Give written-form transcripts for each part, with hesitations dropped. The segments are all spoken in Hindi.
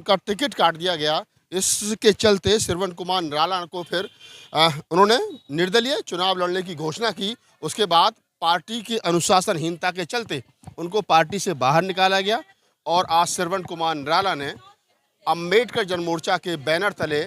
उनका टिकट काट दिया गया। इसके चलते श्रवण कुमार निराला को फिर उन्होंने निर्दलीय चुनाव लड़ने की घोषणा की। उसके बाद पार्टी की अनुशासनहीनता के चलते उनको पार्टी से बाहर निकाला गया और आज श्रवण कुमार निराला ने अम्बेडकर जनमोर्चा के बैनर तले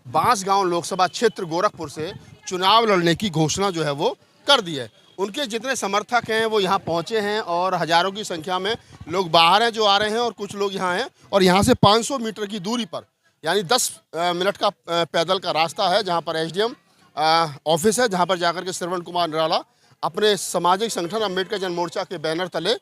बांसगांव लोकसभा क्षेत्र गोरखपुर से चुनाव लड़ने की घोषणा जो है वो कर दी है। उनके जितने समर्थक हैं वो यहाँ पहुँचे हैं और हज़ारों की संख्या में लोग बाहर हैं जो आ रहे हैं और कुछ लोग यहाँ हैं। और यहाँ से 500 मीटर की दूरी पर यानी 10 मिनट का पैदल का रास्ता है जहाँ पर एसडीएम ऑफिस है, जहाँ पर जाकर के श्रवण कुमार निराला अपने सामाजिक संगठन अम्बेडकर जनमोर्चा के बैनर तले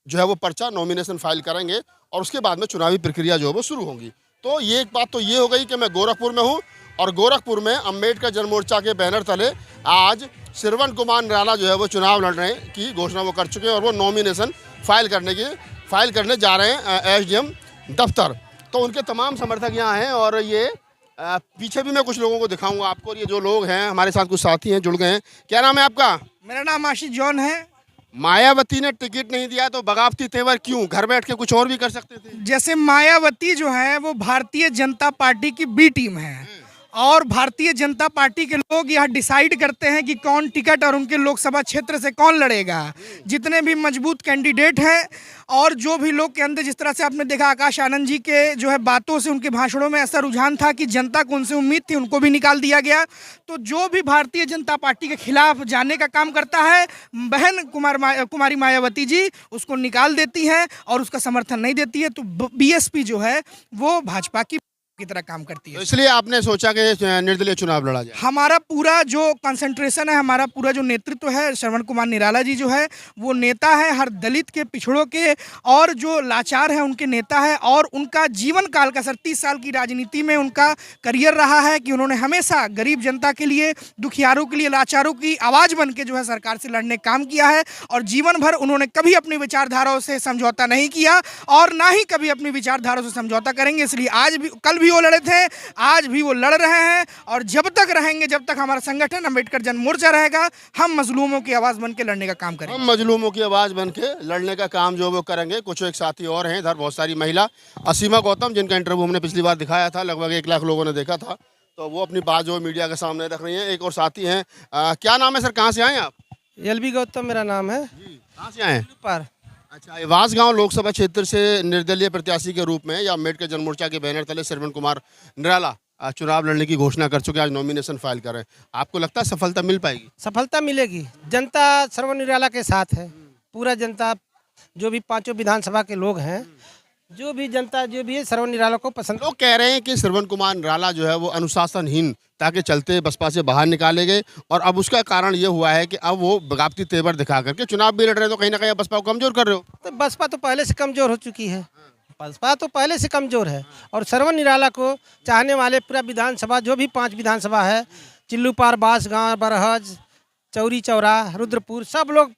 जो है वो पर्चा नॉमिनेशन फाइल करेंगे और उसके बाद में चुनावी प्रक्रिया जो है वो शुरू होगी। तो ये एक बात तो ये हो गई कि मैं गोरखपुर में हूँ और गोरखपुर में अम्बेडकर जनमोर्चा के बैनर तले आज श्रवण कुमार निराला जो है वो चुनाव लड़ने की घोषणा वो कर चुके हैं और वो नॉमिनेशन फाइल करने जा रहे हैं एसडीएम दफ्तर। तो उनके तमाम समर्थक यहाँ हैं और ये पीछे भी मैं कुछ लोगों को दिखाऊंगा आपको। और ये जो लोग हैं हमारे साथ कुछ साथी हैं जुड़ गए हैं। क्या नाम है आपका? मेरा नाम आशीष जॉन है। मायावती ने टिकट नहीं दिया तो बगावती तेवर क्यों? घर बैठ के कुछ और भी कर सकते थे। जैसे मायावती जो है वो भारतीय जनता पार्टी की बी टीम है और भारतीय जनता पार्टी के लोग यह डिसाइड करते हैं कि कौन टिकट और उनके लोकसभा क्षेत्र से कौन लड़ेगा। जितने भी मजबूत कैंडिडेट हैं और जो भी लोग के अंदर, जिस तरह से आपने देखा आकाश आनंद जी के जो है बातों से, उनके भाषणों में ऐसा रुझान था कि जनता को उनसे उम्मीद थी, उनको भी निकाल दिया गया। तो जो भी भारतीय जनता पार्टी के खिलाफ जाने का काम करता है, बहन कुमारी मायावती जी उसको निकाल देती हैं और उसका समर्थन नहीं देती है। तो बीएसपी जो है वो भाजपा की तरह काम करती है। तो इसलिए आपने सोचा कि निर्दलीय चुनाव लड़ा जाए। हमारा पूरा जो कंसंट्रेशन है, हमारा पूरा जो नेतृत्व है, श्रवण कुमार निराला जी जो है वो नेता है, हर दलित के, पिछड़ों के और जो लाचार है उनके नेता है। और उनका जीवन काल का 30 साल की राजनीति में उनका करियर रहा है कि उन्होंने हमेशा गरीब जनता के लिए, दुखियारों के लिए, लाचारों की आवाज़ बन के जो है सरकार से लड़ने का काम किया है। और जीवन भर उन्होंने कभी अपनी विचारधाराओं से समझौता नहीं किया और ना ही कभी अपनी विचारधाराओं से समझौता करेंगे। इसलिए आज भी, कल भी वो लड़े थे, आज भी वो लड़ रहे हैं और जब तक रहेंगे, जब तक हमारा संगठन अम्बेडकर जनमोर्चा रहेगा, हम मजलूमों की आवाज़ बन के लड़ने का काम करेंगे। हम मजलूमों की आवाज़ बन के लड़ने का काम जो वो करेंगे। कुछ एक साथी और हैं इधर, बहुत सारी महिला, असीमा गौतम जिनका इंटरव्यू हमने पिछली बार दिखाया था, लगभग 1 लाख लोगों ने देखा था, तो वो अपनी बात जो मीडिया के सामने रख रही हैं। एक और साथी हैं, क्या नाम है सर, कहाँ से आए आप? एलबी गौतम मेरा नाम है। कहाँ से आए हैं? पर अच्छा, ये बांसगांव लोकसभा क्षेत्र से निर्दलीय प्रत्याशी के रूप में या अम्बेडकर जनमोर्चा के बैनर तले श्रवण कुमार निराला चुनाव लड़ने की घोषणा कर चुके हैं, आज नॉमिनेशन फाइल कर रहे हैं। आपको लगता है सफलता मिल पाएगी? सफलता मिलेगी, जनता श्रवण निराला के साथ है। पूरा जनता, जो भी 5 विधानसभा के लोग हैं, जो भी जनता जो भी है श्रवण निराला को पसंद। लोग कह रहे हैं कि श्रवण कुमार निराला जो है वो अनुशासनहीनता के चलते बसपा से बाहर निकाले गए और अब उसका कारण ये हुआ है कि अब वो बगावती तेवर दिखा करके चुनाव भी लड़ रहे हैं। तो कहीं ना कहीं बसपा को कमजोर कर रहे हो। तो बसपा तो पहले से कमजोर हो चुकी है, बसपा तो पहले से कमजोर है। और श्रवण निराला को चाहने वाले पूरा विधानसभा, जो भी 5 विधानसभा है, चिल्लूपार, बांसगांव, बरहज, चौरी चौरा, रुद्रपुर, सब लोग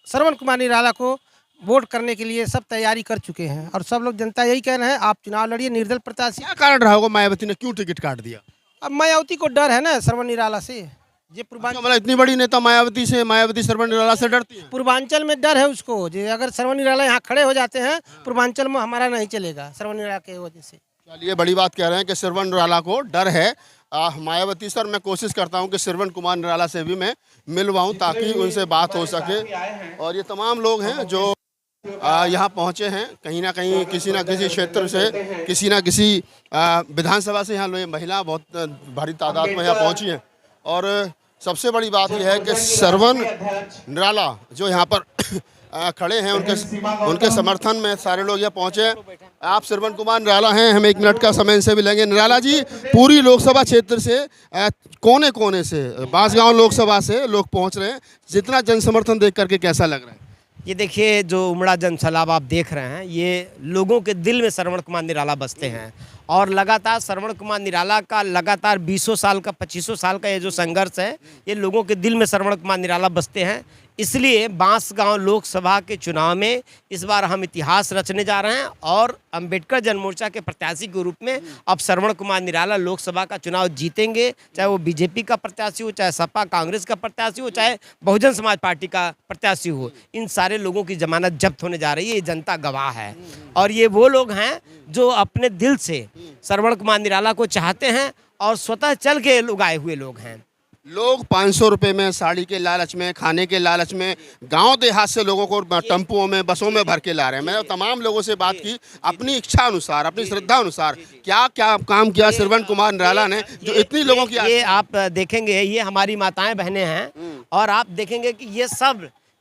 श्रवण कुमार निराला को वोट करने के लिए सब तैयारी कर चुके हैं। और सब लोग, जनता यही कह रहे हैं आप चुनाव लड़िए, निर्दल प्रत्याशी। क्या कारण रहा होगा मायावती ने क्यों टिकट काट दिया? अब मायावती को डर है ना श्रवण निराला से। ये मतलब इतनी बड़ी नेता मायावती श्रवण निराला से डरती है? पूर्वांचल में डर है उसको, जो अगर श्रवण निराला यहाँ खड़े हो जाते हैं, पूर्वांचल में हमारा नहीं चलेगा श्रवण निराला के वजह से। चलिए, बड़ी बात कह रहे हैं कि श्रवण निराला को डर है मायावती। सर, मैं कोशिश करता हूं कि श्रवण कुमार निराला से भी मैं मिलवाऊं ताकि उनसे बात हो सके। और ये तमाम लोग हैं जो यहाँ पहुँचे हैं, कहीं ना कहीं किसी ना किसी क्षेत्र से, किसी ना किसी विधानसभा से। यहाँ लोग, महिला बहुत भारी तादाद में यहाँ पहुँची हैं। और सबसे बड़ी बात यह है कि श्रवण निराला जो यहाँ पर खड़े हैं, उनके समर्थन में सारे लोग यहाँ पहुँचे हैं। आप श्रवण कुमार निराला हैं, हम 1 मिनट का समय इनसे भी लेंगे। निराला जी, पूरी लोकसभा क्षेत्र से, कोने कोने से, बांसगांव लोकसभा से लोग पहुँच रहे हैं, जितना जन समर्थन देख करके कैसा लग रहा है? ये देखिए, जो उमड़ा जन सैलाब आप देख रहे हैं, ये लोगों के दिल में श्रवण कुमार निराला बसते हैं। और लगातार श्रवण कुमार निराला का लगातार 20 साल का, 25 साल का ये जो संघर्ष है, ये लोगों के दिल में श्रवण कुमार निराला बसते हैं। इसलिए बांसगांव लोकसभा के चुनाव में इस बार हम इतिहास रचने जा रहे हैं और अंबेडकर जनमोर्चा के प्रत्याशी के रूप में अब श्रवण कुमार निराला लोकसभा का चुनाव जीतेंगे, चाहे वो बीजेपी का प्रत्याशी हो, चाहे सपा कांग्रेस का प्रत्याशी हो, चाहे बहुजन समाज पार्टी का प्रत्याशी हो। इन सारे लोगों की जमानत जब्त होने जा रही है, ये जनता गवाह है। और ये वो लोग हैं जो अपने दिल से श्रवण कुमार निराला को चाहते हैं और स्वतः चल के लोग आए हुए लोग हैं। लोग 500 रुपए में, साड़ी के लालच में, खाने के लालच में गांव देहात से लोगों को टेम्पुओं में, बसों में भर के ला रहे हैं। मैंने तमाम लोगों से बात की, अपनी इच्छा अनुसार, अपनी श्रद्धा अनुसार क्या क्या काम किया श्रवण कुमार निराला ने जो इतनी लोगों की। ये आप देखेंगे, ये हमारी माताएं बहनें हैं और आप देखेंगे कि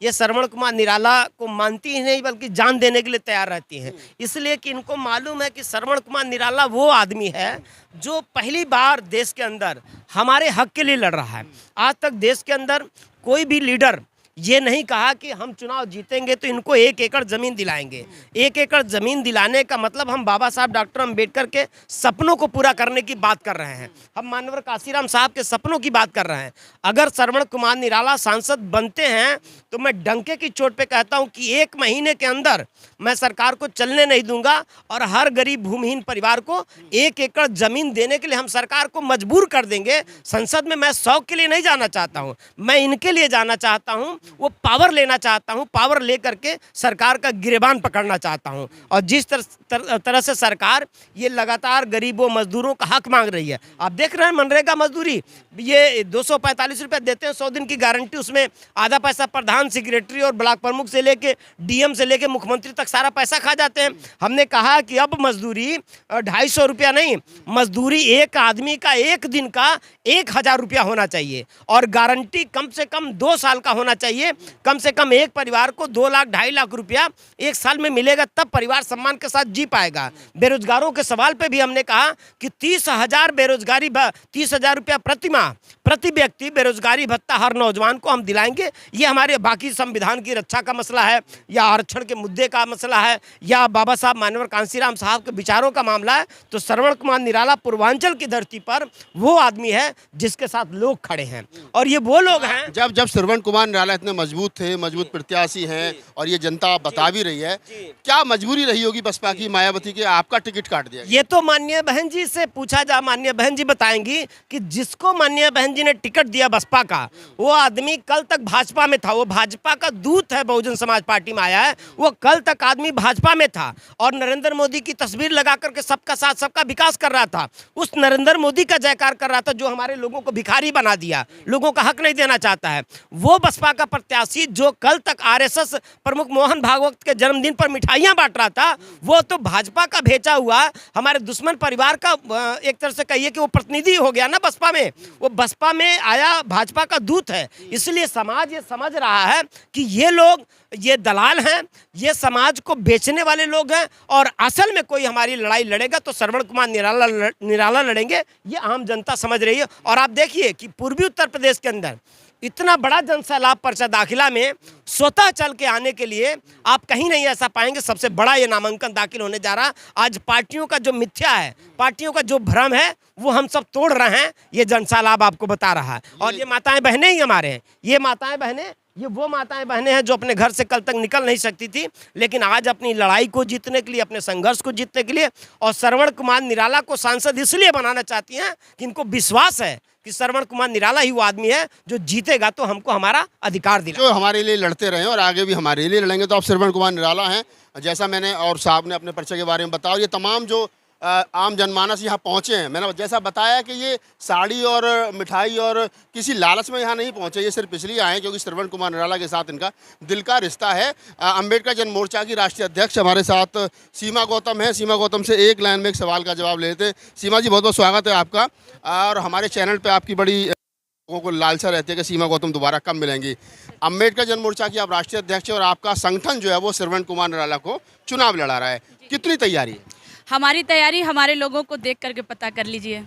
ये श्रवण कुमार निराला को मानती ही नहीं बल्कि जान देने के लिए तैयार रहती हैं, इसलिए कि इनको मालूम है कि श्रवण कुमार निराला वो आदमी है जो पहली बार देश के अंदर हमारे हक के लिए लड़ रहा है। आज तक देश के अंदर कोई भी लीडर ये नहीं कहा कि हम चुनाव जीतेंगे तो इनको 1 एकड़ ज़मीन दिलाएंगे। 1 एकड़ ज़मीन दिलाने का मतलब हम बाबा साहब डॉक्टर अंबेडकर के सपनों को पूरा करने की बात कर रहे हैं, हम मानवर काशीराम साहब के सपनों की बात कर रहे हैं। अगर श्रवण कुमार निराला सांसद बनते हैं तो मैं डंके की चोट पे कहता हूं कि 1 महीने के अंदर मैं सरकार को चलने नहीं दूंगा और हर गरीब भूमिहीन परिवार को 1 एकड़ ज़मीन देने के लिए हम सरकार को मजबूर कर देंगे। संसद में मैं शौक के लिए नहीं जाना चाहता हूँ, मैं इनके लिए जाना चाहता हूँ, वो पावर लेना चाहता हूं, पावर लेकर के सरकार का गिरेबान पकड़ना चाहता हूं। और जिस तरह से सरकार ये लगातार गरीबों मजदूरों का हक मांग रही है, आप देख रहे हैं मनरेगा मजदूरी, ये 245 रुपये देते हैं, 100 दिन की गारंटी, उसमें आधा पैसा प्रधान सेक्रेटरी और ब्लॉक प्रमुख से लेके डीएम से लेके मुख्यमंत्री तक सारा पैसा खा जाते हैं। हमने कहा कि अब मजदूरी 250 रुपया नहीं, मजदूरी एक आदमी का 1 दिन का 1000 रुपया होना चाहिए और गारंटी कम से कम 2 साल का होना चाहिए। कम से कम एक परिवार को 2 लाख 2.5 लाख रुपया 1 साल में मिलेगा, तब परिवार सम्मान के साथ जी पाएगा। बेरोजगारों के सवाल पे भी हमने कहा कि 30,000 बेरोजगारी 30,000 रुपया प्रति माह प्रति व्यक्ति बेरोजगारी भत्ता हर नौजवान को हम दिलाएंगे। ये हमारे बाकी संविधान की रक्षा का मसला है या आरक्षण के मुद्दे का मसला है या बाबा साहब मानवर कांशीराम साहब के विचारों का मामला है, तो श्रवण कुमार निराला पूर्वांचल की धरती पर वो आदमी है जिसके साथ लोग खड़े हैं और ये वो लोग हैं। जब श्रवण कुमार निराला इतने मजबूत थे, मजबूत प्रत्याशी हैं और ये जनता बता भी रही है, क्या मजबूरी रही होगी बसपा की, मायावती के, आपका टिकट काट दिया? ये तो माननीय बहन जी से पूछा जा, माननीय बहन जी बताएंगी कि जिसको माननीय बहन जी ने टिकट दिया बसपा का, वो आदमी कल तक भाजपा में था, वो भाजपा का दूत है, बहुजन समाज पार्टी में आया है, वो कल तक आदमी भाजपा में था और नरेंद्र मोदी की तस्वीर लगा करके सबका साथ सबका विकास कर रहा था। उस नरेंद्र मोदी का जयकार कर रहा था जो हमारे लोगों को भिखारी बना दिया, लोगों का हक नहीं देना चाहता है। वो बसपा का प्रत्याशी जो कल तक आरएसएस प्रमुख मोहन भागवत के जन्मदिन पर मिठाइयां बांट रहा था, वो तो भाजपा का भेजा हुआ हमारे दुश्मन परिवार का एक तरह से कहिए कि वो प्रतिनिधि हो गया ना बसपा में, वो बसपा में आया, भाजपा का दूत है। इसलिए समाज ये समझ रहा है कि ये लोग ये दलाल हैं, ये समाज को बेचने वाले लोग हैं और असल में कोई हमारी लड़ाई लड़ेगा तो श्रवण कुमार निराला लड़ेंगे, ये आम जनता समझ रही है। और आप देखिए कि पूर्वी उत्तर प्रदेश के अंदर इतना बड़ा जनसैलाब पर्चा दाखिला में स्वतः चल के आने के लिए आप कहीं नहीं ऐसा पाएंगे। सबसे बड़ा ये नामांकन दाखिल होने जा रहा। आज पार्टियों का जो मिथ्या है, पार्टियों का जो भ्रम है, वो हम सब तोड़ रहे हैं, ये जनसैलाब आपको बता रहा है। और ये माताएं बहनें ही हमारे हैं, ये माताएं बहनें, ये वो माताएं बहनें हैं जो अपने घर से कल तक निकल नहीं सकती थी, लेकिन आज अपनी लड़ाई को जीतने के लिए, अपने संघर्ष को जीतने के लिए और श्रवण कुमार निराला को सांसद इसलिए बनाना चाहती हैं कि इनको विश्वास है कि श्रवण कुमार निराला ही वो आदमी है जो जीतेगा तो हमको हमारा अधिकार दिला, जो हमारे लिए लड़ते रहे और आगे भी हमारे लिए लड़ेंगे। तो आप श्रवण कुमार निराला हैं, जैसा मैंने और साहब ने अपने पर्चे के बारे में बताया। ये तमाम जो आम जनमानस यहाँ पहुँचे हैं, मैंने जैसा बताया कि ये साड़ी और मिठाई और किसी लालच में यहाँ नहीं पहुँचे, ये सिर्फ इसलिए आए क्योंकि श्रवण कुमार निराला के साथ इनका दिल का रिश्ता है। अंबेडकर जन मोर्चा की राष्ट्रीय अध्यक्ष हमारे साथ सीमा गौतम है। सीमा गौतम से एक लाइन में एक सवाल का जवाब लेते हैं। सीमा जी, बहुत बहुत स्वागत है आपका। और हमारे चैनल पर आपकी बड़ी लोगों को लालसा रहती है कि सीमा गौतम दोबारा कब मिलेंगी। अंबेडकर जन मोर्चा की आप राष्ट्रीय अध्यक्ष और आपका संगठन जो है वो श्रवण कुमार निराला को चुनाव लड़ा रहा है, कितनी तैयारी है? हमारी तैयारी हमारे लोगों को देख करके पता कर लीजिए।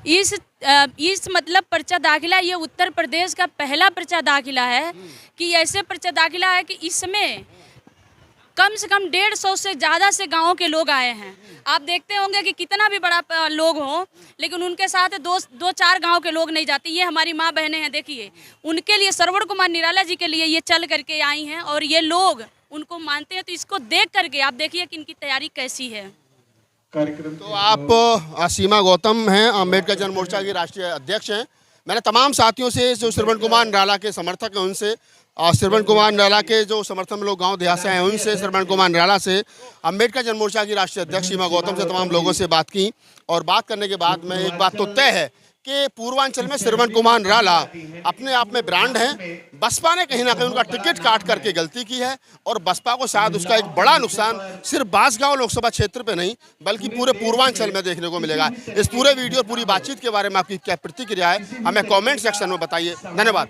इस मतलब पर्चा दाखिला, ये उत्तर प्रदेश का पहला पर्चा दाखिला है कि ऐसे पर्चा दाखिला है कि इसमें कम से कम 150 से ज़्यादा से गाँव के लोग आए हैं। आप देखते होंगे कि कितना भी बड़ा लोग हो, लेकिन उनके साथ दो चार गांव के लोग नहीं जाते। ये हमारी माँ बहनें हैं, देखिए उनके लिए श्रवण कुमार निराला जी के लिए ये चल करके आई हैं और ये लोग उनको मानते हैं। तो इसको देख करके आप देखिए कि इनकी तैयारी कैसी है। तो आप सीमा गौतम हैं, अम्बेडकर जन मोर्चा की राष्ट्रीय अध्यक्ष हैं। मैंने तमाम साथियों से जो श्रवण कुमार निराला के समर्थक हैं उनसे, श्रवण कुमार निराला के जो समर्थन में लोग गांव देहात से हैं उनसे, श्रवण कुमार निराला से, अम्बेडकर जन मोर्चा की राष्ट्रीय अध्यक्ष सीमा गौतम से, तमाम लोगों से बात की। और बात करने के बाद में एक बात तो तय है कि पूर्वांचल में श्रवण कुमार निराला अपने आप में ब्रांड हैं। बसपा ने कहीं ना कहीं उनका टिकट काट करके गलती की है और बसपा को शायद उसका एक बड़ा नुकसान सिर्फ बांसगांव लोकसभा क्षेत्र पे नहीं बल्कि पूरे पूर्वांचल में देखने को मिलेगा। इस पूरे वीडियो पूरी बातचीत के बारे में आपकी क्या प्रतिक्रिया है, हमें कमेंट सेक्शन में बताइए। धन्यवाद।